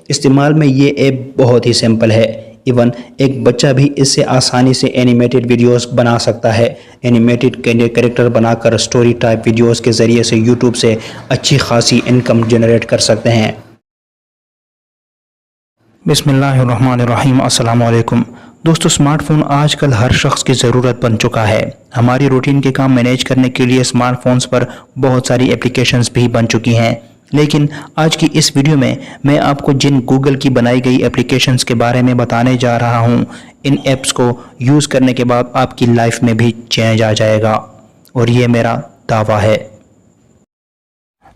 इस्तेमाल में ये ऐप बहुत ही सिंपल है। इवन एक बच्चा भी इससे आसानी से एनिमेटेड वीडियोस बना सकता है। एनिमेटेड कैरेक्टर बनाकर स्टोरी टाइप वीडियोस के ज़रिए से यूट्यूब से अच्छी खासी इनकम जनरेट कर सकते हैं। बिस्मिल्लाहिर्रहमानिर्रहीम, अस्सलाम वालेकुम। दोस्तों, स्मार्टफ़ोन आजकल हर शख्स की ज़रूरत बन चुका है। हमारी रूटीन के काम मैनेज करने के लिए स्मार्टफोन्स पर बहुत सारी एप्लीकेशंस भी बन चुकी हैं। लेकिन आज की इस वीडियो में मैं आपको जिन गूगल की बनाई गई एप्लीकेशंस के बारे में बताने जा रहा हूं, इन ऐप्स को यूज़ करने के बाद आपकी लाइफ में भी चेंज आ जाएगा, और ये मेरा दावा है।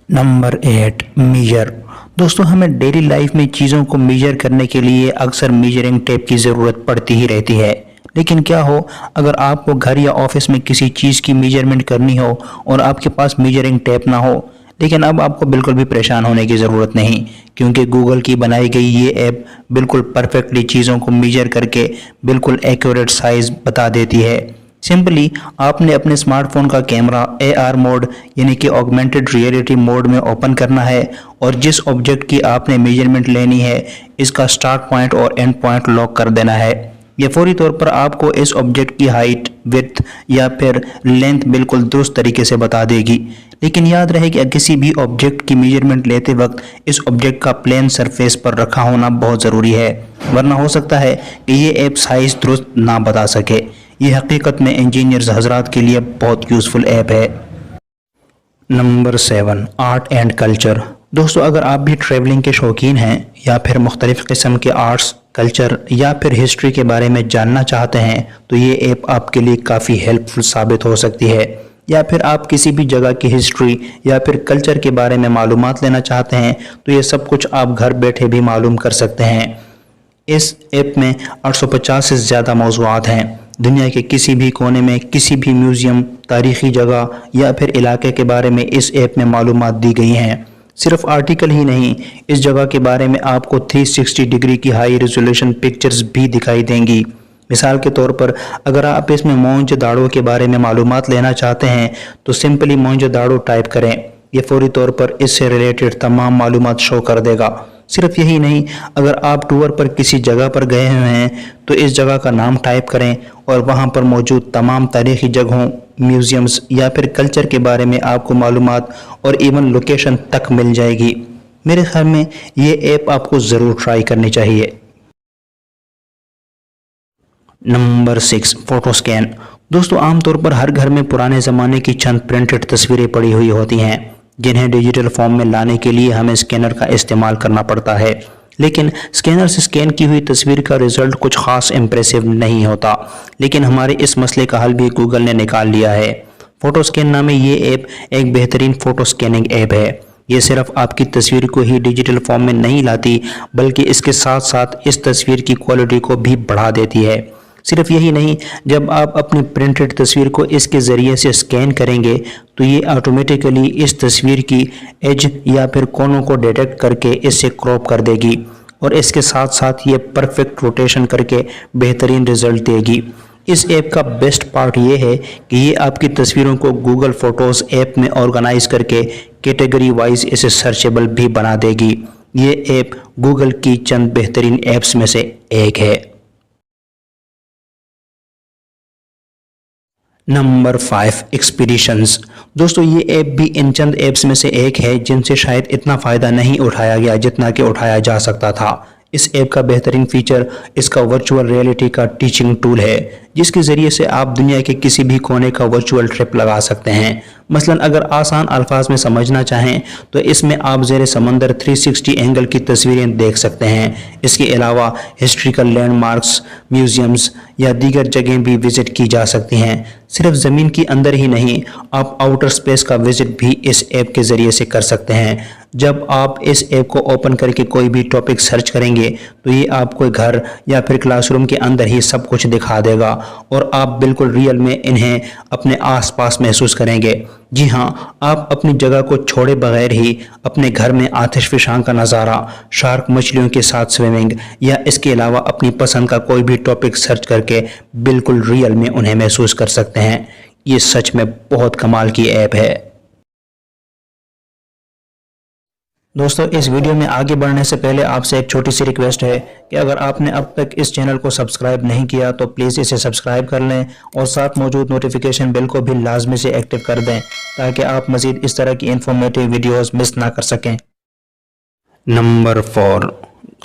Number 8, measure. दोस्तों, हमें डेली लाइफ में चीज़ों को मेजर करने के लिए अक्सर मेजरिंग टेप की ज़रूरत पड़ती ही रहती है। लेकिन क्या हो अगर आपको घर या ऑफिस में किसी चीज़ की मेजरमेंट करनी हो और आपके पास मेजरिंग टेप ना हो। लेकिन अब आपको बिल्कुल भी परेशान होने की ज़रूरत नहीं, क्योंकि गूगल की बनाई गई ये ऐप बिल्कुल परफेक्टली चीज़ों को मेजर करके बिल्कुल एक्यूरेट साइज़ बता देती है। सिंपली आपने अपने स्मार्टफोन का कैमरा AR मोड यानी कि ऑगमेंटेड रियलिटी मोड में ओपन करना है, और जिस ऑब्जेक्ट की आपने मेजरमेंट लेनी है इसका स्टार्ट पॉइंट और एंड पॉइंट लॉक कर देना है। यह फौरी तौर पर आपको इस ऑब्जेक्ट की हाइट, विड्थ या फिर लेंथ बिल्कुल दुरुस्त तरीके से बता देगी। लेकिन याद रहे कि किसी भी ऑब्जेक्ट की मेजरमेंट लेते वक्त इस ऑब्जेक्ट का प्लेन सरफेस पर रखा होना बहुत ज़रूरी है, वरना हो सकता है कि ये ऐप साइज़ दुरुस्त ना बता सके। ये हकीकत में इंजीनियर्स हजरात के लिए बहुत यूज़फुल ऐप है। Number 7, art and culture. दोस्तों, अगर आप भी ट्रैवलिंग के शौकीन हैं या फिर मुख्तलिफ़ किस्म के आर्ट्स, कल्चर या फिर हिस्ट्री के बारे में जानना चाहते हैं तो ये ऐप आपके लिए काफ़ी हेल्पफुल साबित हो सकती है। या फिर आप किसी भी जगह की हिस्ट्री या फिर कल्चर के बारे में मालूमात लेना चाहते हैं तो ये सब कुछ आप घर बैठे भी मालूम कर सकते हैं। इस ऐप में 850 से ज़्यादा मौज़ूआत हैं। दुनिया के किसी भी कोने में किसी भी म्यूज़ियम, तारीख़ी जगह या फिर इलाके के बारे में इस ऐप में मालूमात दी गई हैं। सिर्फ आर्टिकल ही नहीं, इस जगह के बारे में आपको 360 डिग्री की हाई रेजोल्यूशन पिक्चर्स भी दिखाई देंगी। मिसाल के तौर पर अगर आप इसमें मोहनजोदाड़ो के बारे में मालूमात लेना चाहते हैं तो सिंपली मोहनजोदाड़ो टाइप करें। ये फौरी तौर पर इससे रिलेटेड तमाम मालूमात शो कर देगा। सिर्फ यही नहीं, अगर आप टूर पर किसी जगह पर गए हुए हैं तो इस जगह का नाम टाइप करें और वहां पर मौजूद तमाम तारीख़ी जगहों, म्यूज़ियम्स या फिर कल्चर के बारे में आपको मालूमात और इवन लोकेशन तक मिल जाएगी। मेरे ख्याल में ये ऐप आपको ज़रूर ट्राई करनी चाहिए। Number 6, photo scan. दोस्तों, आमतौर पर हर घर में पुराने ज़माने की चंद प्रिंटेड तस्वीरें पड़ी हुई होती हैं, जिन्हें डिजिटल फॉर्म में लाने के लिए हमें स्कैनर का इस्तेमाल करना पड़ता है। लेकिन स्कैनर से स्कैन की हुई तस्वीर का रिजल्ट कुछ खास इम्प्रेसिव नहीं होता। लेकिन हमारे इस मसले का हल भी गूगल ने निकाल लिया है। फ़ोटो स्कैन नामे ये ऐप एक बेहतरीन फ़ोटो स्कैनिंग ऐप है। ये सिर्फ आपकी तस्वीर को ही डिजिटल फॉर्म में नहीं लाती, बल्कि इसके साथ साथ इस तस्वीर की क्वालिटी को भी बढ़ा देती है। सिर्फ यही नहीं, जब आप अपनी प्रिंटेड तस्वीर को इसके ज़रिए से स्कैन करेंगे तो ये ऑटोमेटिकली इस तस्वीर की एज या फिर कोनों को डिटेक्ट करके इससे क्रॉप कर देगी, और इसके साथ साथ ये परफेक्ट रोटेशन करके बेहतरीन रिजल्ट देगी। इस ऐप का बेस्ट पार्ट ये है कि ये आपकी तस्वीरों को गूगल फ़ोटोज़ ऐप में ऑर्गेनाइज करके कैटेगरी वाइज इसे सर्चेबल भी बना देगी। ये ऐप गूगल की चंद बेहतरीन ऐप्स में से एक है। Number 5, expeditions. दोस्तों, ये ऐप भी इन चंद ऐप्स में से एक है जिनसे शायद इतना फ़ायदा नहीं उठाया गया जितना कि उठाया जा सकता था। इस ऐप का बेहतरीन फीचर इसका वर्चुअल रियलिटी का टीचिंग टूल है, जिसके ज़रिए से आप दुनिया के किसी भी कोने का वर्चुअल ट्रिप लगा सकते हैं। मसलन अगर आसान अल्फाज में समझना चाहें तो इसमें आप ज़ेरे समंदर 360 एंगल की तस्वीरें देख सकते हैं। इसके अलावा हिस्ट्रिकल लैंडमार्क्स, म्यूज़ियम्स या दीगर जगहें भी विज़िट की जा सकती हैं। सिर्फ ज़मीन के अंदर ही नहीं, आप आउटर स्पेस का विज़िट भी इस ऐप के ज़रिए से कर सकते हैं। जब आप इस ऐप को ओपन करके कोई भी टॉपिक सर्च करेंगे तो ये आपको घर या फिर क्लासरूम के अंदर ही सब कुछ दिखा देगा, और आप बिल्कुल रियल में इन्हें अपने आसपास महसूस करेंगे। जी हाँ, आप अपनी जगह को छोड़े बगैर ही अपने घर में आतिशफ़शां का नज़ारा, शार्क मछलियों के साथ स्विमिंग या इसके अलावा अपनी पसंद का कोई भी टॉपिक सर्च करके बिल्कुल रियल में उन्हें महसूस कर सकते हैं। ये सच में बहुत कमाल की ऐप है। दोस्तों इस वीडियो में आगे बढ़ने से पहले आपसे एक छोटी सी रिक्वेस्ट है कि अगर आपने अब तक इस चैनल को सब्सक्राइब नहीं किया तो प्लीज़ इसे सब्सक्राइब कर लें और साथ मौजूद नोटिफिकेशन बेल को भी लाजमी से एक्टिव कर दें ताकि आप मज़ीद इस तरह की इंफॉर्मेटिव वीडियोस मिस ना कर सकें। Number 4,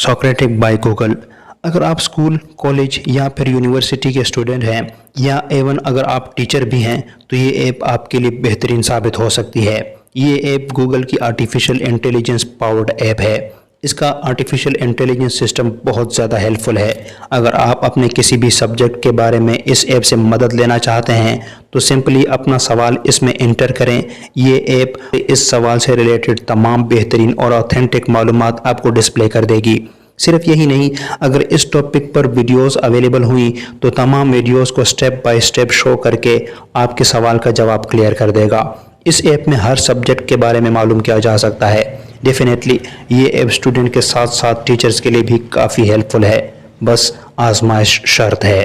Socratic by Google. अगर आप स्कूल, कॉलेज या फिर यूनिवर्सिटी के स्टूडेंट हैं या एवन अगर आप टीचर भी हैं तो ये ऐप आपके लिए बेहतरीन साबित हो सकती है। ये ऐप गूगल की आर्टिफिशियल इंटेलिजेंस पावर्ड ऐप है। इसका आर्टिफिशियल इंटेलिजेंस सिस्टम बहुत ज़्यादा हेल्पफुल है। अगर आप अपने किसी भी सब्जेक्ट के बारे में इस ऐप से मदद लेना चाहते हैं तो सिंपली अपना सवाल इसमें इंटर करें। ये ऐप इस सवाल से रिलेटेड तमाम बेहतरीन और ऑथेंटिक मालूमात आपको डिस्प्ले कर देगी। सिर्फ यही नहीं, अगर इस टॉपिक पर वीडियोस अवेलेबल हुई तो तमाम वीडियोस को स्टेप बाय स्टेप शो करके आपके सवाल का जवाब क्लियर कर देगा। इस ऐप में हर सब्जेक्ट के बारे में मालूम किया जा सकता है। डेफिनेटली ये ऐप स्टूडेंट के साथ साथ टीचर्स के लिए भी काफ़ी हेल्पफुल है, बस आजमाइश शर्त है।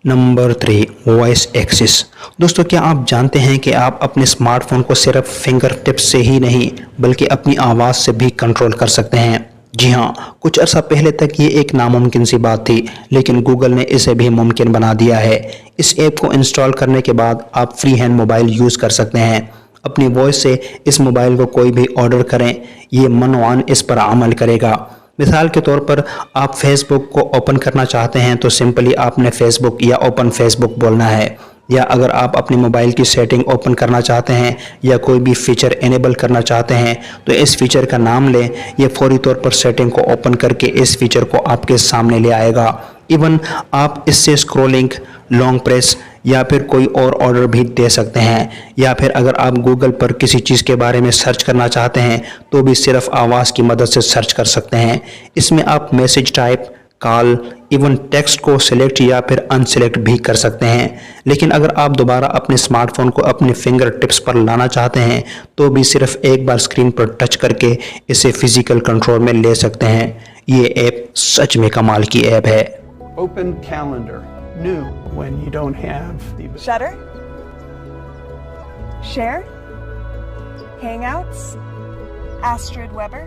Number 3, voice axis. दोस्तों क्या आप जानते हैं कि आप अपने स्मार्टफोन को सिर्फ फिंगर टिप्स से ही नहीं बल्कि अपनी आवाज़ से भी कंट्रोल कर सकते हैं। जी हाँ, कुछ अर्सा पहले तक ये एक नामुमकिन सी बात थी, लेकिन गूगल ने इसे भी मुमकिन बना दिया है। इस ऐप को इंस्टॉल करने के बाद आप फ्री हैंड मोबाइल यूज़ कर सकते हैं। अपनी वॉइस से इस मोबाइल को कोई भी ऑर्डर करें, ये मनोआन इस पर अमल करेगा। मिसाल के तौर पर आप फेसबुक को ओपन करना चाहते हैं तो सिंपली आपने फेसबुक या ओपन फेसबुक बोलना है। या अगर आप अपने मोबाइल की सेटिंग ओपन करना चाहते हैं या कोई भी फीचर इनेबल करना चाहते हैं तो इस फीचर का नाम लें। ये फौरी तौर पर सेटिंग को ओपन करके इस फीचर को आपके सामने ले आएगा। इवन आप इससे स्क्रॉलिंग, लॉन्ग प्रेस या फिर कोई और ऑर्डर भी दे सकते हैं। या फिर अगर आप गूगल पर किसी चीज़ के बारे में सर्च करना चाहते हैं तो भी सिर्फ आवाज़ की मदद से सर्च कर सकते हैं। इसमें आप message type, call, even text को सिलेक्ट या फिर अनसिलेक्ट भी कर सकते हैं। लेकिन अगर आप दोबारा अपने स्मार्टफोन को अपने फिंगर टिप्स पर लाना चाहते हैं तो भी सिर्फ एक बार स्क्रीन पर टच करके इसे फिजिकल कंट्रोल में ले सकते हैं। ये ऐप सच में कमाल की ऐप है। Open calendar. New when you don't have the Shutter? Share? Hangouts? Astrid Weber?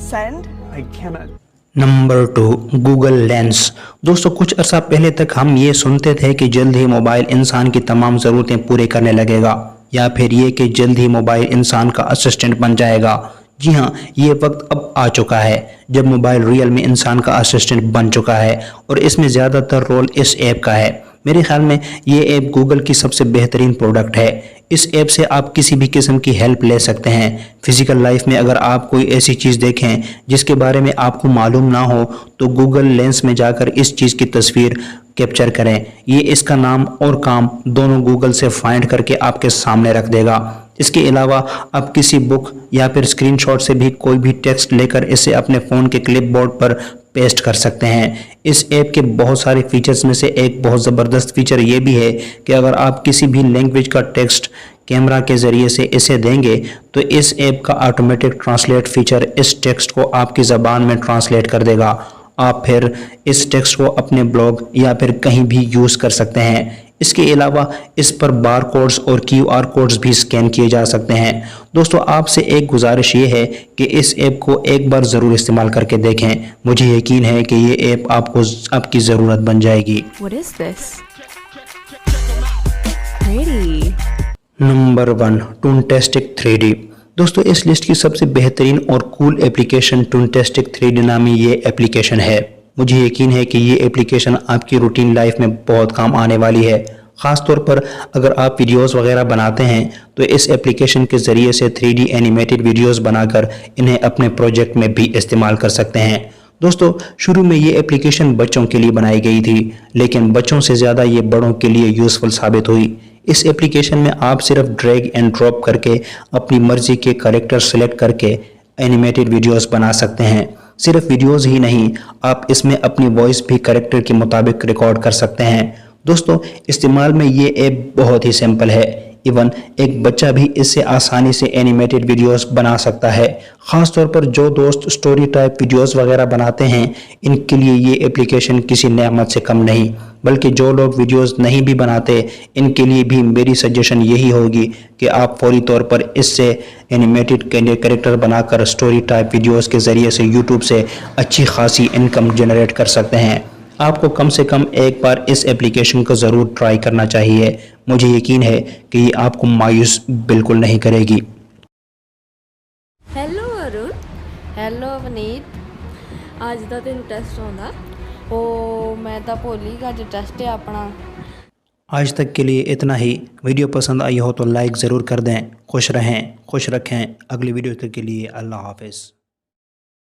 Send? I cannot. Number 2, Google lens. दोस्तों कुछ अर्सा पहले तक हम ये सुनते थे कि जल्द ही मोबाइल इंसान की तमाम ज़रूरतें पूरी करने लगेगा या फिर ये कि जल्द ही मोबाइल इंसान का असिस्टेंट बन जाएगा। जी हाँ, ये वक्त अब आ चुका है जब मोबाइल रियल में इंसान का असिस्टेंट बन चुका है और इसमें ज़्यादातर रोल इस ऐप का है। मेरे ख्याल में ये ऐप गूगल की सबसे बेहतरीन प्रोडक्ट है। इस ऐप से आप किसी भी किस्म की हेल्प ले सकते हैं। फिजिकल लाइफ में अगर आप कोई ऐसी चीज़ देखें जिसके बारे में आपको मालूम ना हो तो गूगल लेंस में जाकर इस चीज़ की तस्वीर कैप्चर करें। ये इसका नाम और काम दोनों गूगल से फाइंड करके आपके सामने रख देगा। इसके अलावा आप किसी बुक या फिर स्क्रीनशॉट से भी कोई भी टेक्स्ट लेकर इसे अपने फ़ोन के क्लिपबोर्ड पर पेस्ट कर सकते हैं। इस ऐप के बहुत सारे फीचर्स में से एक बहुत ज़बरदस्त फीचर ये भी है कि अगर आप किसी भी लैंग्वेज का टेक्स्ट कैमरा के ज़रिए से इसे देंगे तो इस ऐप का ऑटोमेटिक ट्रांसलेट फीचर इस टेक्स्ट को आपकी ज़बान में ट्रांसलेट कर देगा। आप फिर इस टेक्स्ट को अपने ब्लॉग या फिर कहीं भी यूज़ कर सकते हैं। इसके अलावा इस पर बार कोड्स और QR कोड्स भी स्कैन किए जा सकते हैं। दोस्तों आपसे एक गुजारिश ये है कि इस ऐप को एक बार ज़रूर इस्तेमाल करके देखें। मुझे यकीन है कि ये ऐप आपको आपकी ज़रूरत बन जाएगी। What is this? Pretty. Number 1, टूनटेस्टिक 3D। दोस्तों इस लिस्ट की सबसे बेहतरीन और कूल एप्लीकेशन टूनटेस्टिक 3D नामी ये एप्लीकेशन है। मुझे यकीन है कि ये एप्लीकेशन आपकी रूटीन लाइफ में बहुत काम आने वाली है। ख़ास तौर पर अगर आप वीडियोस वगैरह बनाते हैं तो इस एप्लीकेशन के ज़रिए से 3D एनिमेटेड वीडियोस बनाकर इन्हें अपने प्रोजेक्ट में भी इस्तेमाल कर सकते हैं। दोस्तों शुरू में ये एप्लीकेशन बच्चों के लिए बनाई गई थी, लेकिन बच्चों से ज़्यादा ये बड़ों के लिए यूज़फुल साबित हुई। इस एप्लीकेशन में आप सिर्फ ड्रैग एंड ड्रॉप करके अपनी मर्ज़ी के कैरेक्टर सेलेक्ट करके एनिमेटेड वीडियोस बना सकते हैं। सिर्फ वीडियोस ही नहीं, आप इसमें अपनी वॉइस भी कैरेक्टर के मुताबिक रिकॉर्ड कर सकते हैं। दोस्तों इस्तेमाल में ये ऐप बहुत ही सिंपल है। इवन एक बच्चा भी इससे आसानी से एनिमेटेड वीडियोस बना सकता है। ख़ास तौर पर जो दोस्त स्टोरी टाइप वीडियोस वगैरह बनाते हैं, इनके लिए ये एप्लीकेशन किसी नेमत से कम नहीं। बल्कि जो लोग वीडियोस नहीं भी बनाते इनके लिए भी मेरी सजेशन यही होगी कि आप फौरी तौर पर इससे एनिमेटेड कैरेक्टर बनाकर स्टोरी टाइप वीडियोस के ज़रिए से यूट्यूब से अच्छी खासी इनकम जनरेट कर सकते हैं। आपको कम से कम एक बार इस एप्लीकेशन को ज़रूर ट्राई करना चाहिए। मुझे यकीन है कि ये आपको मायूस बिल्कुल नहीं करेगी। हेलो अरुण, हेलो अवनीत, ਅੱਜ ਦਾ ਤੈਨੂੰ ਟੈਸਟ ਆਉਂਦਾ? ਉਹ ਮੈਂ ਤਾਂ ਭੁੱਲ ਹੀ ਗਿਆ, ਅੱਜ ਟੈਸਟ ਹੈ ਆਪਣਾ। आज तक के लिए इतना ही। वीडियो पसंद आई हो तो लाइक ज़रूर कर दें। खुश रहें, खुश रखें। अगली वीडियो तक के लिए अल्लाह हाफ़िज़।